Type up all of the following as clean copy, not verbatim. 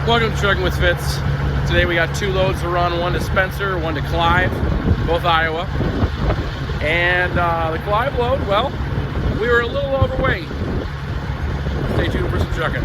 Welcome to Trucking with Fitz. Today we got 2 loads to run, one to Spencer, one to Clive, both Iowa. And the Clive load, well, we were a little overweight. Stay tuned for some trucking.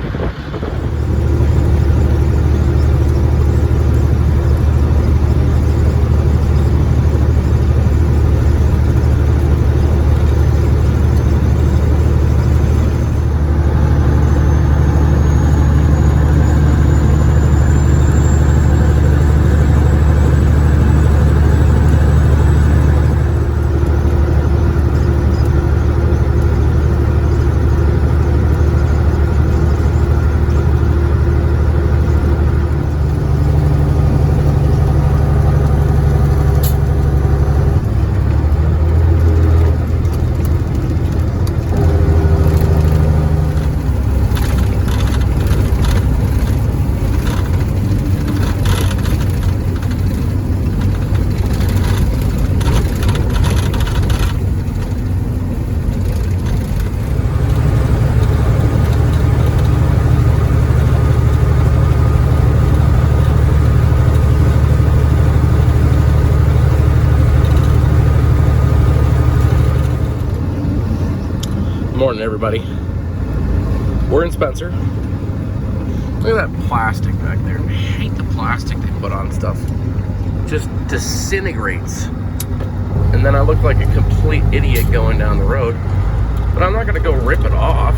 Morning, everybody. We're in Spencer. Look at that plastic back there. I hate the plastic they put on stuff. Just disintegrates. And then I look like a complete idiot going down the road. But I'm not gonna go rip it off.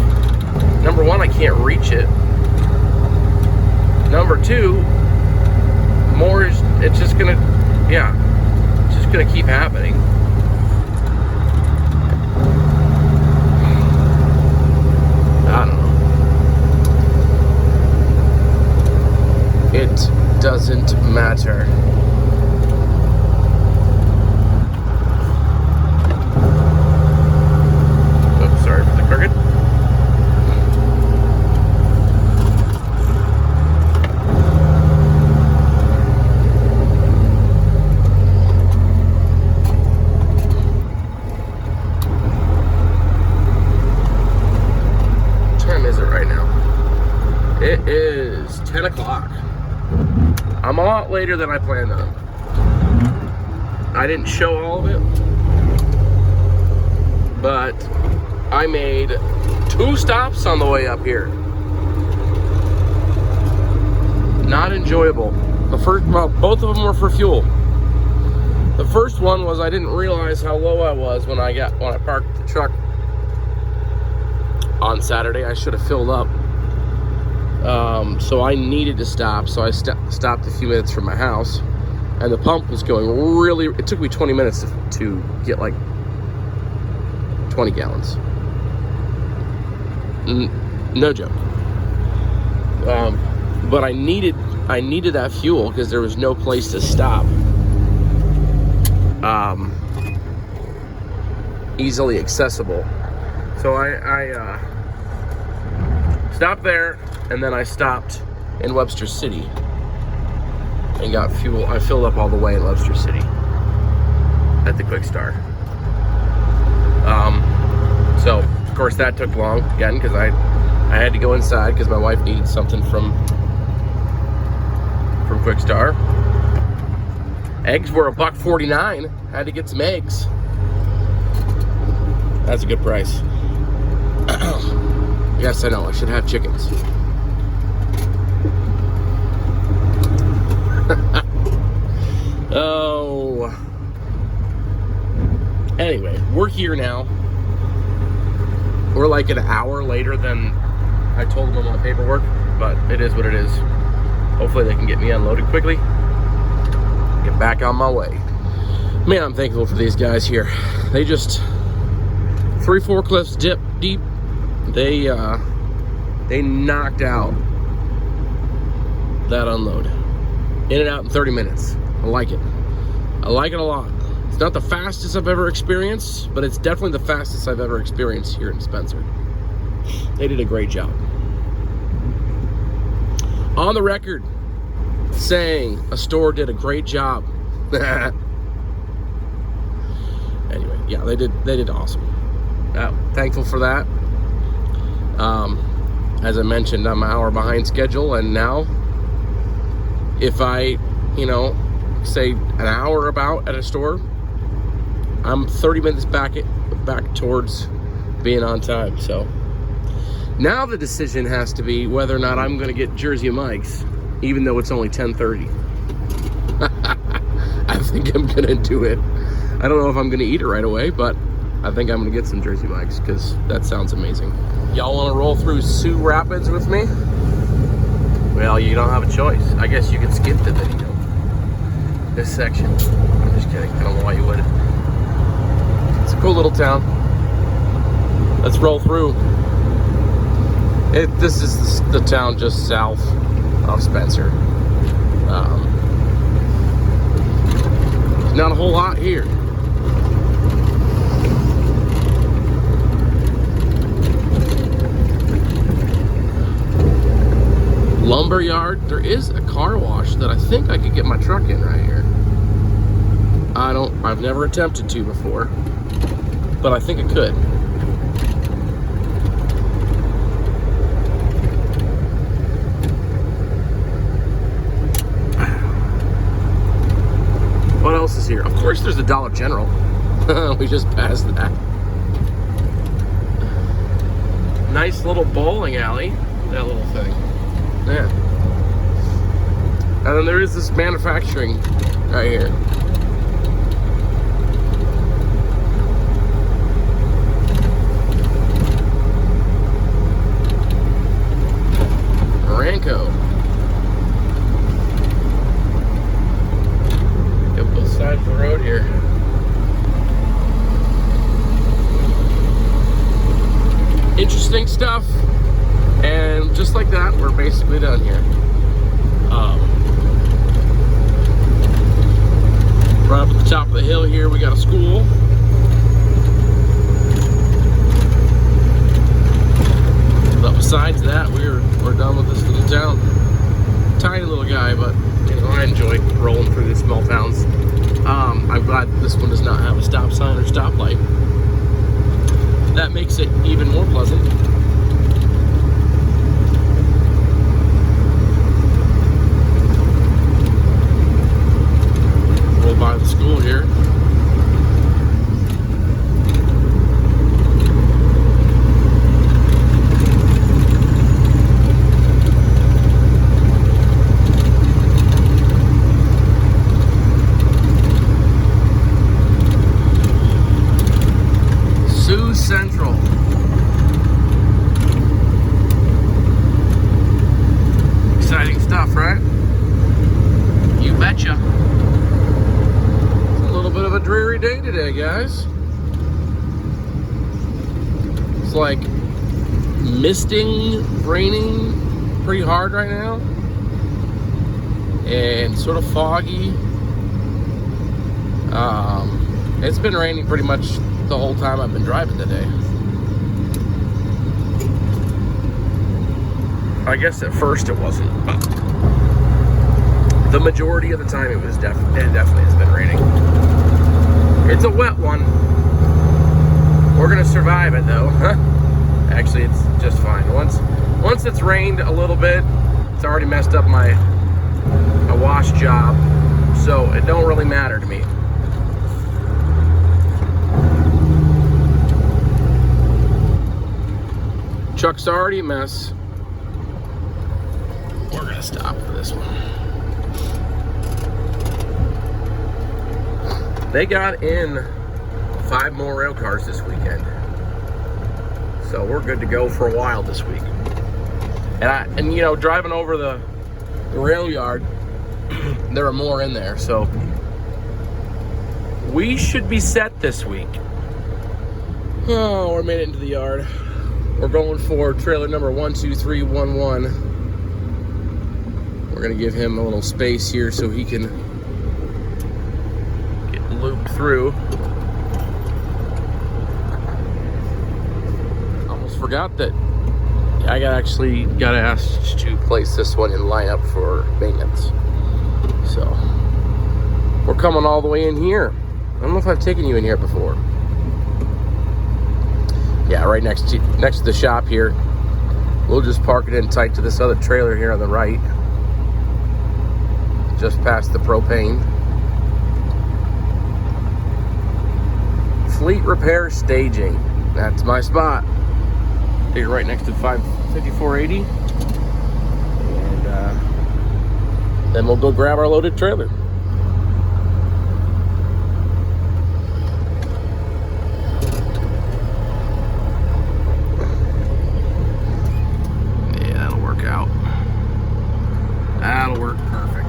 Number one, I can't reach it. Number two, it's just gonna keep happening. I don't know. It doesn't matter. Oops, sorry for the crooked. It is 10 o'clock. I'm a lot later than I planned on. I didn't show all of it, but I made 2 stops on the way up here. Not enjoyable. Both of them were for fuel. The first one was I didn't realize how low I was when I parked the truck on Saturday. I should have filled up. So I needed to stop, so I stopped a few minutes from my house, and the pump was going really, it took me 20 minutes to get like 20 gallons. No joke. But I needed that fuel because there was no place to stop. Easily accessible. So I stopped there, and then I stopped in Webster City and got fuel. I filled up all the way in Webster City at the Quick Star. So of course that took long again because I had to go inside because my wife needed something from Quick Star. Eggs were $1.49. Had to get some eggs. That's a good price. Yes, I know. I should have chickens. Oh. Anyway, we're here now. We're like an hour later than I told them on my paperwork, but it is what it is. Hopefully they can get me unloaded quickly. Get back on my way. Man, I'm thankful for these guys here. They just 3 forklifts deep. They knocked out that unload. In and out in 30 minutes. I like it. I like it a lot. It's not the fastest I've ever experienced, but it's definitely the fastest I've ever experienced here in Spencer. They did a great job. On the record, saying a store did a great job. Anyway, yeah, they did awesome. Thankful for that. As I mentioned, I'm an hour behind schedule, and now if I, say an hour about at a store, I'm 30 minutes back towards being on time. So now the decision has to be whether or not I'm going to get Jersey Mike's, even though it's only 10:30. I think I'm going to do it. I don't know if I'm going to eat it right away, but I think I'm going to get some Jersey Mike's because that sounds amazing. Y'all want to roll through Sioux Rapids with me? Well, you don't have a choice. I guess you could skip the video. This section. I'm just kidding. I don't know why you would. It's a cool little town. Let's roll through. This is the town just south of Spencer. There's not a whole lot here. Lumber yard. There is a car wash that I think I could get my truck in right here. I've never attempted to before, but I think I could. What else is here? Of course there's a Dollar General. We just passed that. Nice little bowling alley, that little thing. Yeah. And then there is this manufacturing right here. Ranco. Got both sides of the road here. Interesting stuff. And just like that, we're basically done here. Right up at the top of the hill here, we got a school. But besides that, we're done with this little town. Tiny little guy, but I enjoy rolling through these small towns. I'm glad this one does not have a stop sign or stoplight. That makes it even more pleasant. By the school here. Sioux Central. Exciting stuff, right? You betcha. Bit of a dreary day today, guys. It's like misting, raining pretty hard right now, and sort of foggy. It's been raining pretty much the whole time I've been driving today. I guess at first it wasn't, but the majority of the time it was definitely has been raining. It's a wet one. We're gonna survive it though. Actually, it's just fine. Once it's rained a little bit, it's already messed up my wash job, so it don't really matter to me. Truck's already a mess. We're gonna stop for this one. They got in 5 more rail cars this weekend, so we're good to go for a while this week. And driving over the rail yard, there are more in there, so we should be set this week. Oh, we made it into the yard. We're going for trailer number 12311. We're gonna give him a little space here so he can loop through. Almost forgot that I got asked to place this one in lineup for maintenance. So we're coming all the way in here. I don't know if I've taken you in here before. Yeah, right next to the shop here. We'll just park it in tight to this other trailer here on the right. just past the propane. Fleet repair staging. That's my spot. You're right next to 5480. And then we'll go grab our loaded trailer. Yeah, that'll work out. That'll work perfect.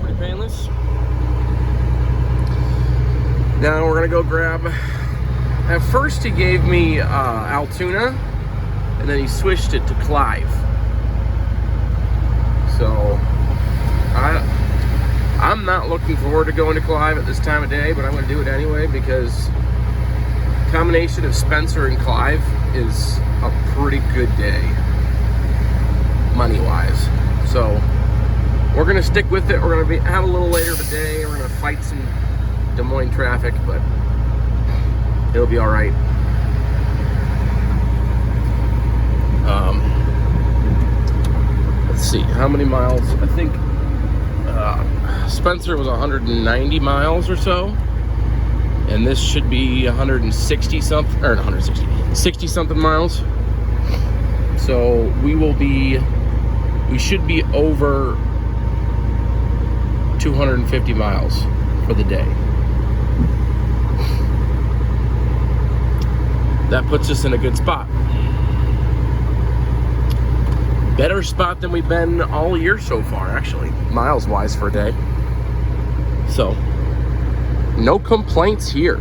Pretty painless. Now we're gonna go grab. At first he gave me Altoona, and then he switched it to Clive. So I'm not looking forward to going to Clive at this time of day, but I'm gonna do it anyway because the combination of Spencer and Clive is a pretty good day, money-wise. So we're gonna stick with it. We're gonna have a little later of a day. We're gonna fight some Des Moines traffic, but it'll be all right. Let's see, how many miles? I think Spencer was 190 miles or so, and this should be 160 something, or 60 something miles. So we should be over 250 miles for the day. That puts us in a good spot. Better spot than we've been all year so far, actually, miles-wise for a day. So, no complaints here.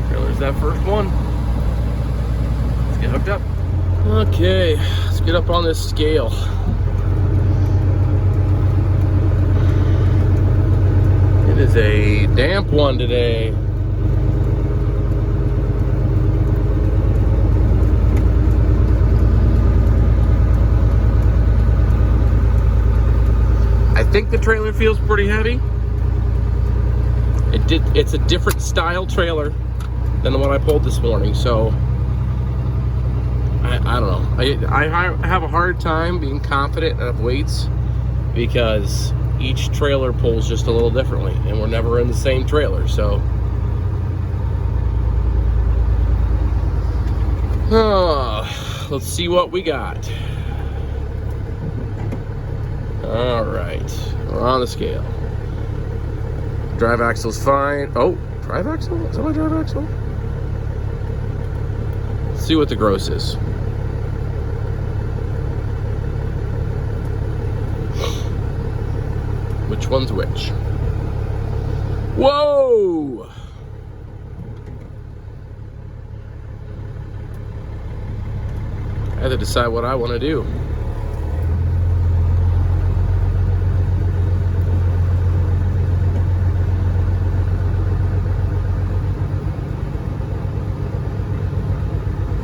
There's that first one. Let's get hooked up. Okay, let's get up on this scale. It is a damp one today. I think the trailer feels pretty heavy. It's a different style trailer than the one I pulled this morning, so I don't know. I have a hard time being confident of weights because each trailer pulls just a little differently, and we're never in the same trailer, so let's see what we got. All right, we're on the scale. Drive axle's fine. Oh, drive axle? Is that my drive axle? Let's see what the gross is. Which one's which? Whoa! I had to decide what I want to do.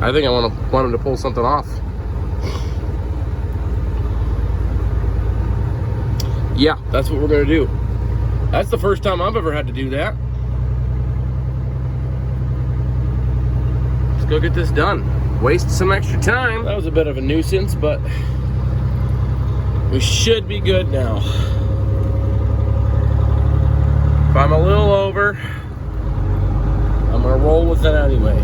I think I want him to pull something off. Yeah, that's what we're gonna do. That's the first time I've ever had to do that. Let's go get this done. Waste some extra time. That was a bit of a nuisance, but we should be good now. If I'm a little over, I'm gonna roll with it anyway.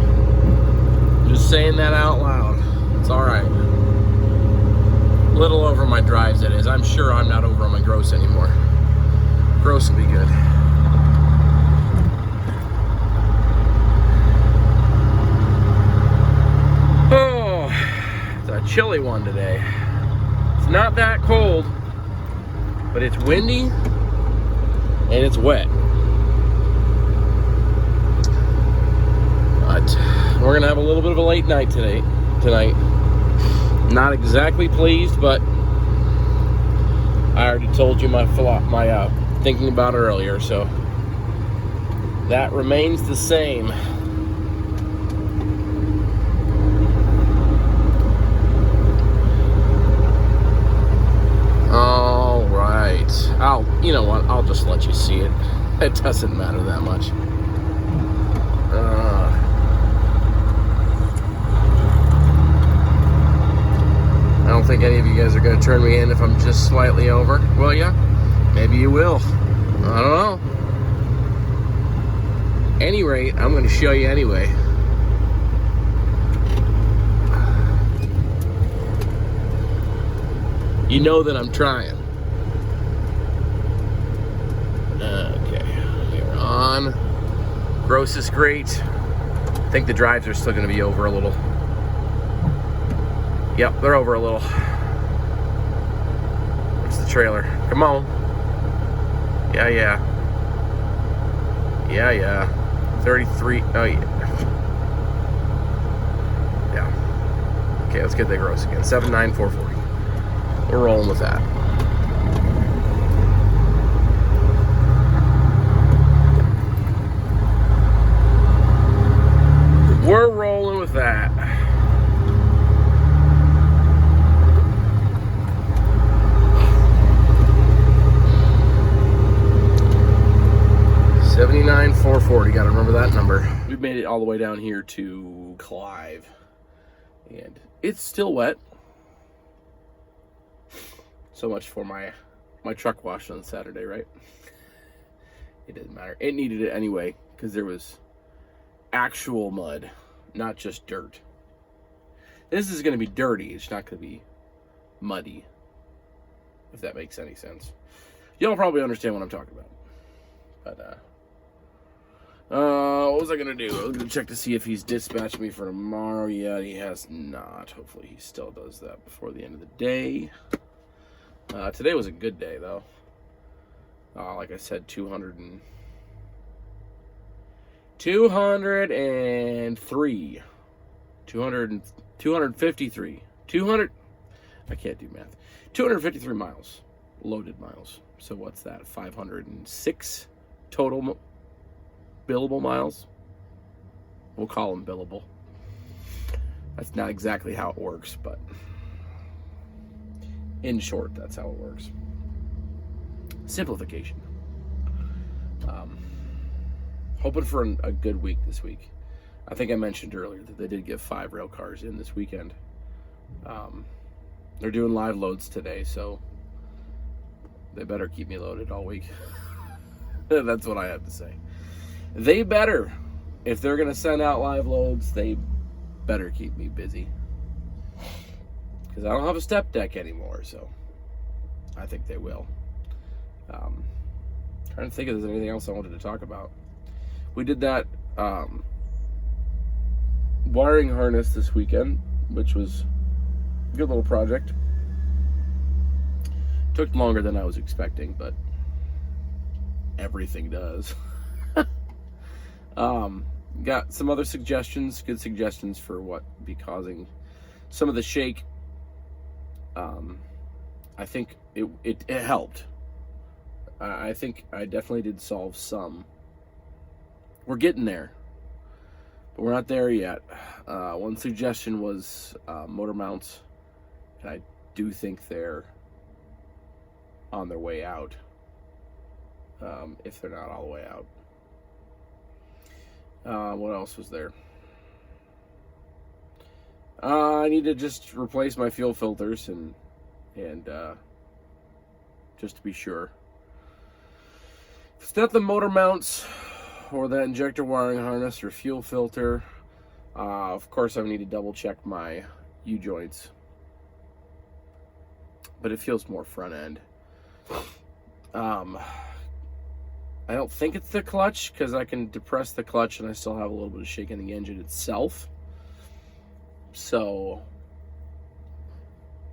Just saying that out loud. It's all right. Little over my drives, that is. I'm sure I'm not over on my gross anymore. Gross will be good. Oh, it's a chilly one today. It's not that cold, but it's windy and it's wet. But we're gonna have a little bit of a late night tonight. Not exactly pleased, but I already told you my thinking about it earlier, so that remains the same. All right, you know what? I'll just let you see it. It doesn't matter that much. think any of you guys are going to turn me in if I'm just slightly over. Will ya? Maybe you will. I don't know. Any rate, I'm going to show you anyway. You know that I'm trying. Okay, we're on. Gross is great. I think the drives are still going to be over a little. Yep, they're over a little. What's the trailer? Come on. Yeah. Yeah. 33. Oh, yeah. Yeah. Okay, let's get the gross again. 79440. We're rolling with that. We're rolling with that. $79,440. Got to remember that number. We've made it all the way down here to Clive, and it's still wet. So much for my truck wash on Saturday, right? It didn't matter. It needed it anyway because there was actual mud, not just dirt. This is going to be dirty. It's not going to be muddy, if that makes any sense. Y'all probably understand what I'm talking about. But what was I going to do? I was going to check to see if he's dispatched me for tomorrow. Yeah, he has not. Hopefully he still does that before the end of the day. Today was a good day, though. Like I said, 203. 253. 200. I can't do math. 253 miles. Loaded miles. So what's that? 506 total billable miles. We'll call them billable. That's not exactly how it works, but in short, that's how it works. Simplification. Hoping for a good week this week. I think I mentioned earlier that they did get 5 rail cars in this weekend. They're doing live loads today, so they better keep me loaded all week. That's what I have to say. They better. If they're going to send out live loads, they better keep me busy. Because I don't have a step deck anymore, so I think they will. Trying to think if there's anything else I wanted to talk about. We did that wiring harness this weekend, which was a good little project. Took longer than I was expecting, but everything does. Got some other suggestions, good suggestions for what be causing some of the shake. I think it helped. I think I definitely did solve some. We're getting there, but we're not there yet. One suggestion was motor mounts, and I do think they're on their way out, if they're not all the way out. What else was there? I need to just replace my fuel filters and just to be sure. If it's not the motor mounts or that injector wiring harness or fuel filter, of course I need to double check my U-joints. But it feels more front end. I don't think it's the clutch because I can depress the clutch and I still have a little bit of shake in the engine itself. So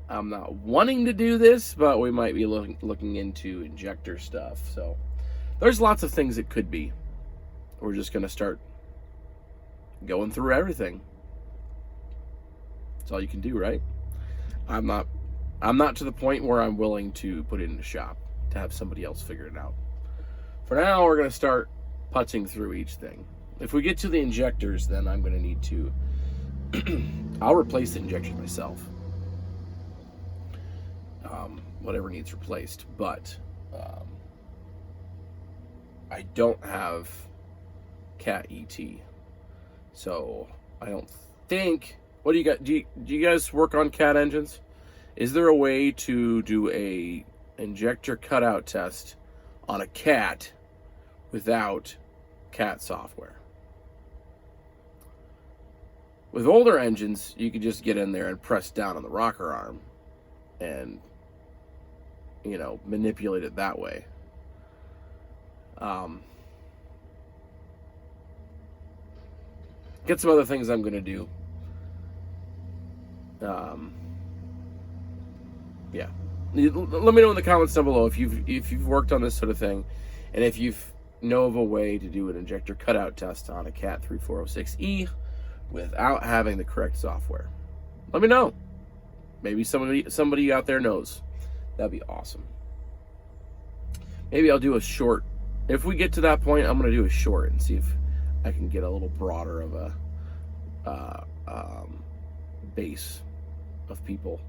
I'm not wanting to do this, but we might be looking into injector stuff. So there's lots of things it could be. We're just going to start going through everything. That's all you can do, right? I'm not to the point where I'm willing to put it in the shop to have somebody else figure it out. For now, we're going to start putzing through each thing. If we get to the injectors, then I'm going to need to I'll replace the injectors myself. Whatever needs replaced, but I don't have Cat ET, so I don't think. What do you got? Do you guys work on Cat engines? Is there a way to do a injector cutout test on a cat without cat software? With older engines, you could just get in there and press down on the rocker arm and, you know, manipulate it that way. Get some other things I'm going to do. Yeah. Let me know in the comments down below if you've worked on this sort of thing, and if you know of a way to do an injector cutout test on a Cat 3406E without having the correct software. Let me know. Maybe somebody out there knows. That'd be awesome. Maybe I'll do a short. If we get to that point, I'm going to do a short and see if I can get a little broader of a base of people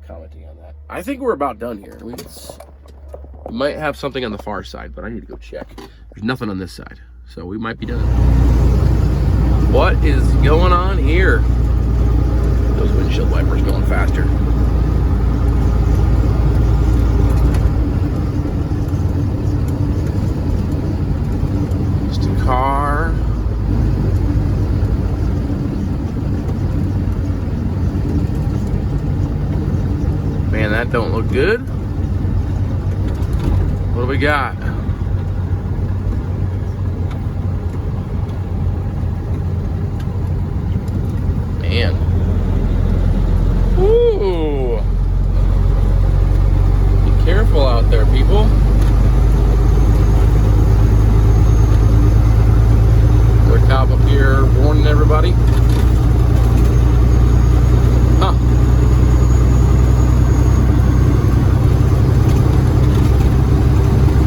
commenting on that. I think we're about done here. We might have something on the far side, but I need to go check. There's nothing on this side, so we might be done. What is going on here? Those windshield wipers going faster. Just a car. Man, that don't look good. What do we got? Man. Ooh. Be careful out there, people. There's a cop up here warning everybody. Huh.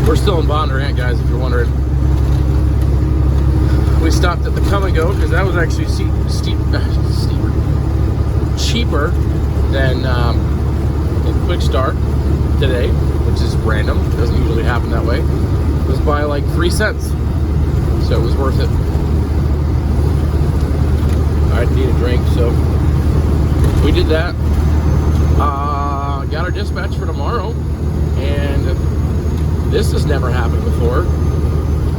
We're still in Bondurant, guys, if you're wondering. We stopped at the Come and Go because that was actually cheaper than in Quick Start today, which is random. It doesn't usually happen that way. It was by like 3 cents, so it was worth it. I need a drink, so we did that. Got our dispatch for tomorrow, and this has never happened before.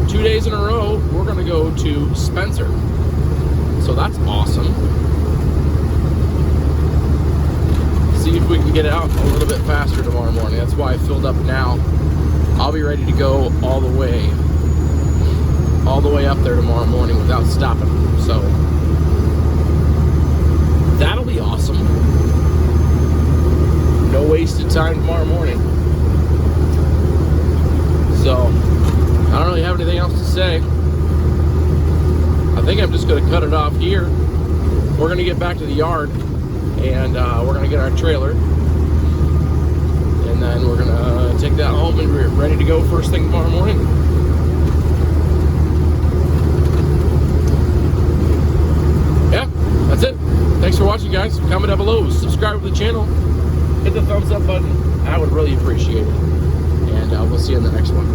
2 days in a row, we're gonna go to Spencer. So that's awesome. See if we can get out a little bit faster tomorrow morning. That's why I filled up now. I'll be ready to go all the way up there tomorrow morning without stopping. So that'll be awesome. No wasted time tomorrow morning. So, I don't really have anything else to say. I think I'm just going to cut it off here. We're going to get back to the yard, and we're going to get our trailer. And then we're going to take that home, and we're ready to go first thing tomorrow morning. Yeah, that's it. Thanks for watching, guys. Comment down below. Subscribe to the channel. Hit the thumbs up button. I would really appreciate it. And we'll see you in the next one.